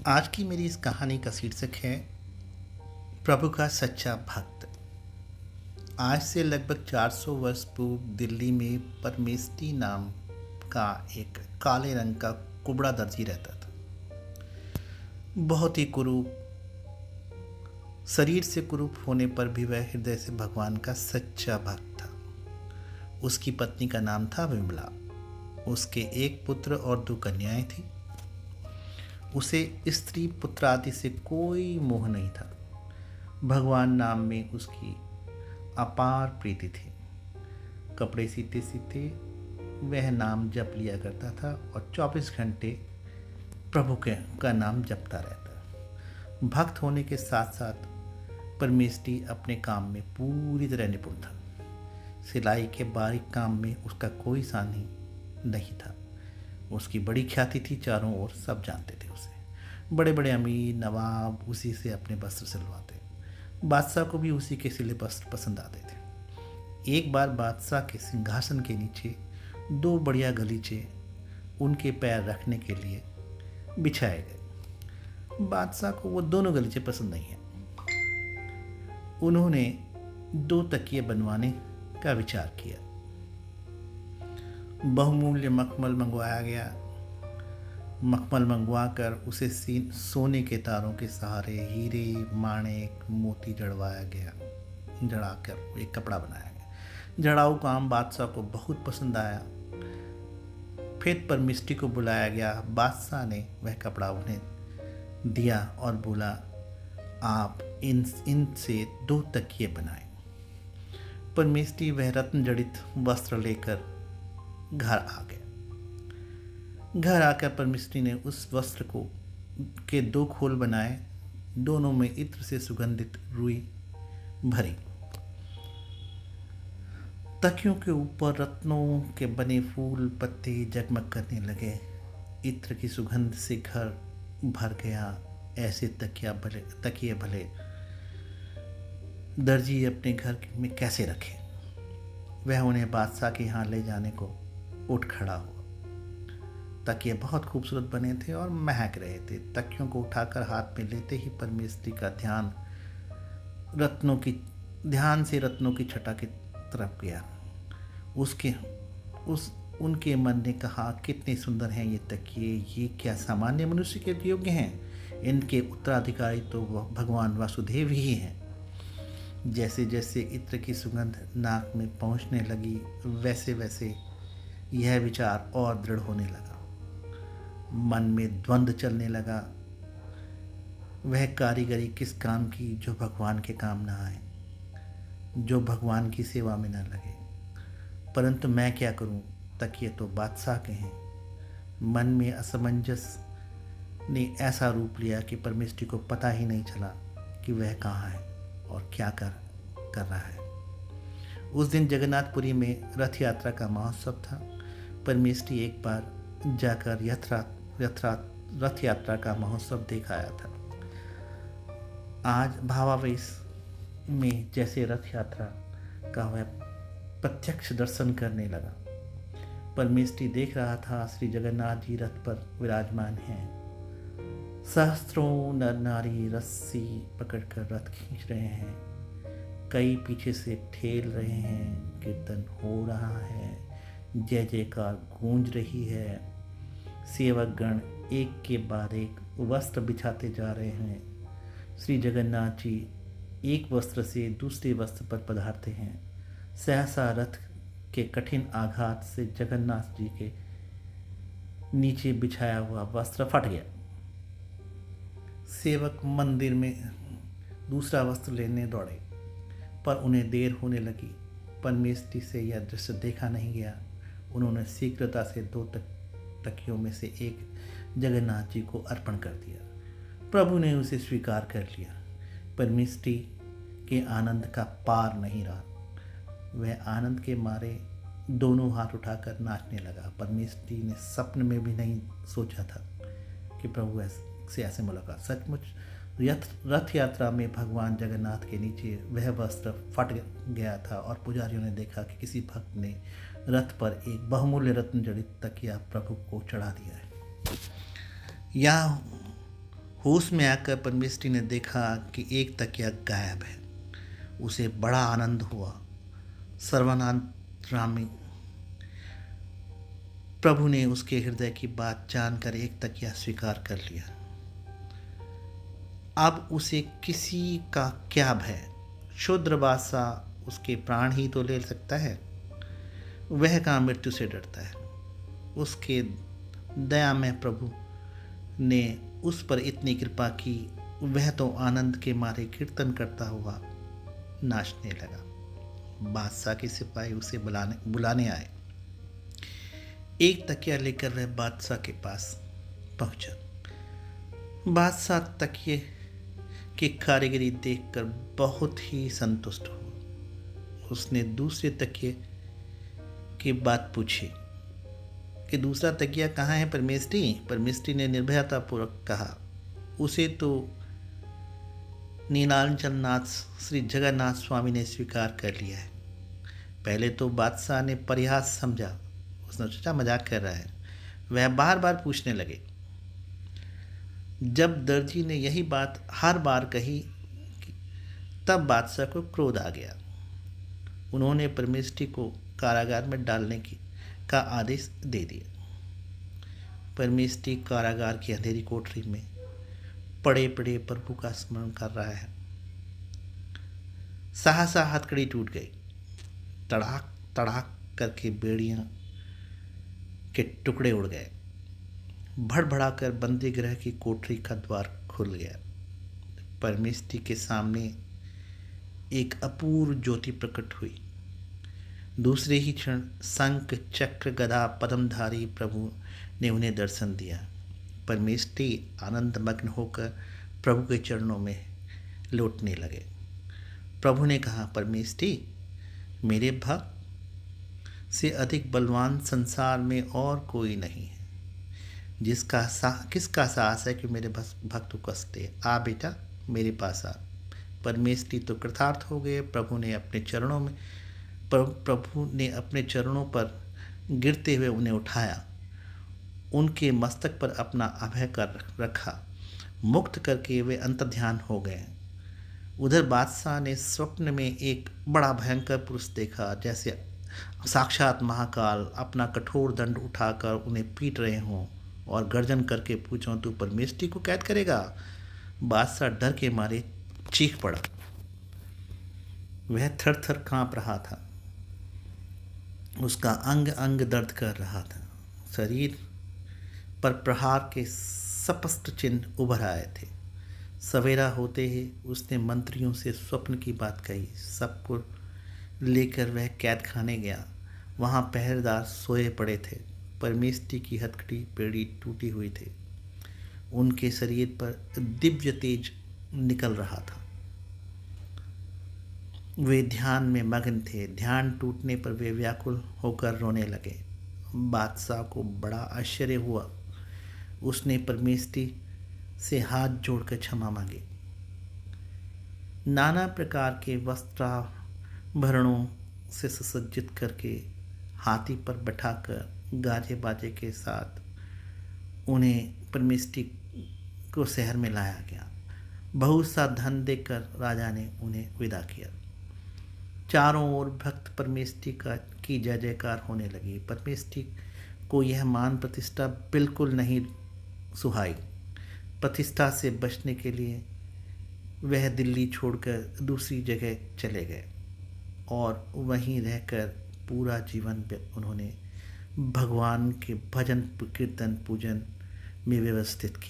आज की मेरी इस कहानी का शीर्षक है प्रभु का सच्चा भक्त। आज से लगभग 400 वर्ष पूर्व दिल्ली में परमेष्ठी नाम का एक काले रंग का कुबड़ा दर्जी रहता था। बहुत ही कुरूप, शरीर से कुरूप होने पर भी वह हृदय से भगवान का सच्चा भक्त था। उसकी पत्नी का नाम था विमला। उसके एक पुत्र और 2 कन्याएं थीं। उसे स्त्री पुत्र आदि से कोई मोह नहीं था। भगवान नाम में उसकी अपार प्रीति थी। कपड़े सीते सीते वह नाम जप लिया करता था और 24 घंटे प्रभु का नाम जपता रहता। भक्त होने के साथ साथ परमेष्ठी अपने काम में पूरी तरह निपुण था। सिलाई के बारीक काम में उसका कोई सानी नहीं था। उसकी बड़ी ख्याति थी, चारों ओर सब जानते थे उसे। बड़े बड़े अमीर नवाब उसी से अपने वस्त्र सिलवाते। बादशाह को भी उसी के सिले वस्त्र पसंद आते थे। एक बार बादशाह के सिंहासन के नीचे 2 बढ़िया गलीचे उनके पैर रखने के लिए बिछाए गए। बादशाह को वो दोनों गलीचे पसंद नहीं है। उन्होंने 2 तकिए बनवाने का विचार किया। बहुमूल्य मखमल मंगवाया गया। मखमल मंगवा कर उसे सोने के तारों के सहारे हीरे माणिक मोती जड़ाकर एक कपड़ा बनाया गया। जड़ाऊ काम बादशाह को बहुत पसंद आया। फिर परमेष्ठी को बुलाया गया। बादशाह ने वह कपड़ा उन्हें दिया और बोला, आप इनसे 2 तकिए बनाएं। परमेष्ठी वह रत्न जड़ित वस्त्र लेकर घर आ गया। घर आकर परमेष्ठी ने उस वस्त्र के 2 खोल बनाए। दोनों में इत्र से सुगंधित रुई भरी। तकियों के ऊपर रत्नों के बने फूल पत्ते जगमग करने लगे। इत्र की सुगंध से घर भर गया। ऐसे तकिए भले दर्जी अपने घर में कैसे रखे। वह उन्हें बादशाह के यहाँ ले जाने को उठ खड़ा हुआ। तकिए बहुत खूबसूरत बने थे और महक रहे थे। तकियों को उठाकर हाथ में लेते ही परमेष्ठी का ध्यान से रत्नों की छटा की तरफ गया। उनके मन ने कहा, कितने सुंदर हैं ये तकिए। ये क्या सामान्य मनुष्य के योग्य हैं? इनके उत्तराधिकारी तो भगवान वासुदेव ही हैं। जैसे जैसे इत्र की सुगंध नाक में पहुंचने लगी, वैसे वैसे यह विचार और दृढ़ होने लगा। मन में द्वंद्व चलने लगा। वह कारीगरी किस काम की जो भगवान के काम ना आए, जो भगवान की सेवा में न लगे। परंतु मैं क्या करूं? तकिए तो बादशाह के हैं। मन में असमंजस ने ऐसा रूप लिया कि परमेष्ठी को पता ही नहीं चला कि वह कहाँ है और क्या कर रहा है। उस दिन जगन्नाथपुरी में रथ यात्रा का महोत्सव था। परमेष्ठी एक बार जाकर रथ यात्रा का महोत्सव देख आया था। आज भावावेश में जैसे रथ यात्रा का वह प्रत्यक्ष दर्शन करने लगा। परमेष्ठी देख रहा था, श्री जगन्नाथ जी रथ पर विराजमान हैं। सहस्त्रों नर नारी रस्सी पकड़कर रथ खींच रहे हैं। कई पीछे से ठेल रहे हैं। कीर्तन हो रहा है। जय जयकार गूंज रही है। सेवकगण एक के बाद एक वस्त्र बिछाते जा रहे हैं। श्री जगन्नाथ जी एक वस्त्र से दूसरे वस्त्र पर पधारते हैं। सहसा रथ के कठिन आघात से जगन्नाथ जी के नीचे बिछाया हुआ वस्त्र फट गया। सेवक मंदिर में दूसरा वस्त्र लेने दौड़े, पर उन्हें देर होने लगी। परमेष्ठी से यह दृश्य देखा नहीं गया। उन्होंने शीघ्रता से 2 तकियों में से एक जगन्नाथ जी को अर्पण कर दिया। प्रभु ने उसे स्वीकार कर लिया। परमेष्ठी के आनंद का पार नहीं रहा। वह आनंद के मारे दोनों हाथ उठाकर नाचने लगा। परमेष्ठी ने सपन में भी नहीं सोचा था कि प्रभु से ऐसे मुलाकात। सचमुच रथ यात्रा में भगवान जगन्नाथ के नीचे वह वस्त्र फट गया था और पुजारियों ने देखा कि किसी भक्त ने रथ पर एक बहुमूल्य रत्न जड़ित तकिया प्रभु को चढ़ा दिया है। यहाँ होश में आकर परमेष्ठी ने देखा कि एक तकिया गायब है। उसे बड़ा आनंद हुआ। सर्वानंतर्यामी प्रभु ने उसके हृदय की बात जानकर एक तकिया स्वीकार कर लिया। अब उसे किसी का क्या भय। क्षुद्र बादशाह उसके प्राण ही तो ले सकता है, वह कहाँ मृत्यु से डरता है। उसके दया में प्रभु ने उस पर इतनी कृपा की, वह तो आनंद के मारे कीर्तन करता हुआ नाचने लगा। बादशाह के सिपाही उसे बुलाने आए। एक तकिया लेकर वह बादशाह के पास पहुंचा। बादशाह तकिए की कारीगरी देखकर बहुत ही संतुष्ट हुआ। उसने दूसरे तकिए की बात पूछी कि दूसरा तकिया कहाँ है परमेष्ठी? परमेष्ठी ने निर्भयतापूर्वक कहा, उसे तो नीलांचलनाथ श्री जगन्नाथ स्वामी ने स्वीकार कर लिया है। पहले तो बादशाह ने परिहास समझा, उसने सोचा मजाक कर रहा है। वह बार बार पूछने लगे। जब दर्जी ने यही बात हर बार कही तब बादशाह को क्रोध आ गया। उन्होंने परमेष्ठी को कारागार में डालने का आदेश दे दिया। परमेष्ठी कारागार की अंधेरी कोठरी में पड़े पड़े प्रभु का स्मरण कर रहा है। सहसा हथकड़ी टूट गई। तड़ाक तड़ाक करके बेड़ियां के टुकड़े उड़ गए। भड़भड़ाकर बंदी गृह की कोठरी का द्वार खुल गया। परमेष्ठी के सामने एक अपूर्व ज्योति प्रकट हुई। दूसरे ही क्षण शंख चक्र गदा पद्मधारी प्रभु ने उन्हें दर्शन दिया। परमेष्ठी आनंदमग्न होकर प्रभु के चरणों में लौटने लगे। प्रभु ने कहा, परमेष्ठी, मेरे भक्त से अधिक बलवान संसार में और कोई नहीं है। किसका साहस है कि मेरे भक्त को कष्ट दे? आ बेटा, मेरे पास आ। परमेष्ठी तो कृतार्थ हो गए। प्रभु ने अपने चरणों पर गिरते हुए उन्हें उठाया, उनके मस्तक पर अपना अभय कर रखा। मुक्त करके वे अंतर्ध्यान हो गए। उधर बादशाह ने स्वप्न में एक बड़ा भयंकर पुरुष देखा, जैसे साक्षात महाकाल अपना कठोर दंड उठाकर उन्हें पीट रहे हों और गर्जन करके पूछो, तू परमेष्ठी को कैद करेगा? बादशाह डर के मारे चीख पड़ा। वह थर थर कांप रहा था। उसका अंग अंग दर्द कर रहा था। शरीर पर प्रहार के स्पष्ट चिन्ह उभर आए थे। सवेरा होते ही उसने मंत्रियों से स्वप्न की बात कही। सबको लेकर वह कैद खाने गया। वहाँ पहरेदार सोए पड़े थे। परमेष्ठी की हथकड़ी पेड़ी टूटी हुई थी। उनके शरीर पर दिव्य तेज निकल रहा था। वे ध्यान में मग्न थे। ध्यान टूटने पर वे व्याकुल होकर रोने लगे। बादशाह को बड़ा आश्चर्य हुआ। उसने परमेष्ठी से हाथ जोड़कर क्षमा मांगी। नाना प्रकार के वस्त्राभरणों से सुसज्जित करके हाथी पर बैठाकर गाजे बाजे के साथ उन्हें परमेष्ठी को शहर में लाया गया। बहुत सा धन देकर राजा ने उन्हें विदा किया। चारों ओर भक्त परमेष्ठी की जय जयकार होने लगी। परमेष्ठी को यह मान प्रतिष्ठा बिल्कुल नहीं सुहाई। प्रतिष्ठा से बचने के लिए वह दिल्ली छोड़कर दूसरी जगह चले गए और वहीं रहकर पूरा जीवन उन्होंने भगवान के भजन कीर्तन पूजन में व्यवस्थित किया।